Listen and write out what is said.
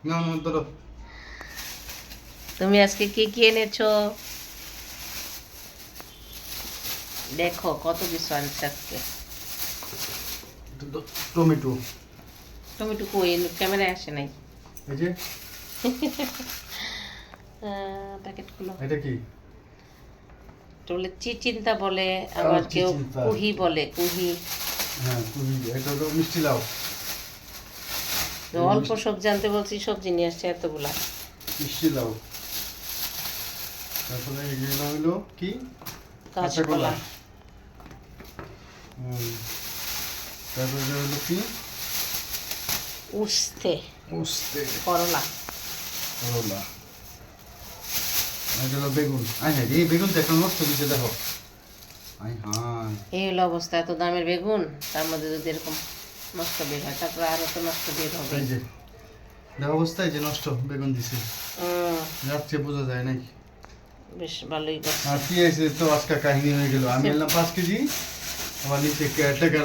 না না ধরো। তুমি আজকে কি কি এনেছো? দেখো কত কিছু আনছে আজকে। টমেটো। টমেটো কই ক্যামেরায় আসে নাই। এই যে প্যাকেটগুলো এটা কি? বলে চিচিন্তা বলে, আবার কেউ চিচিন্তা। কুহি বলে, কুহি। হ্যাঁ কুহি, এটা হলো মিষ্টি লাউ। অল্প সবজি আনতে বলছি, সবজি নিয়ে আসছে এতগুলা। মিষ্টি লাউ। তারপরে এগুলো হলো কি? কাঁচকলা। তারপরে এটা হলো কি? উস্তে, উস্তে। করলা। করলা। এটা হলো বেগুন। আই হ্যাঁ এই বেগুন দেখো নষ্ট দিচ্ছে, দেখো। আই হ্যাঁ। এই হলো অবস্থা, এত দামের বেগুন, তার মধ্যে যদি এরকম নষ্ট বের হয়, তারপরে আরো তো নষ্ট বের হবে। এই যে দেখো অবস্থায় যে নষ্ট বেগুন দিছে, রাত্রে বোঝা যায় নাকি। বেশ ভালোই করছে। আর পেঁয়াজ তো আজকে কাহিনী হয়ে গেল। আমি এলাম 5 কেজি, আমার নিচে টাকা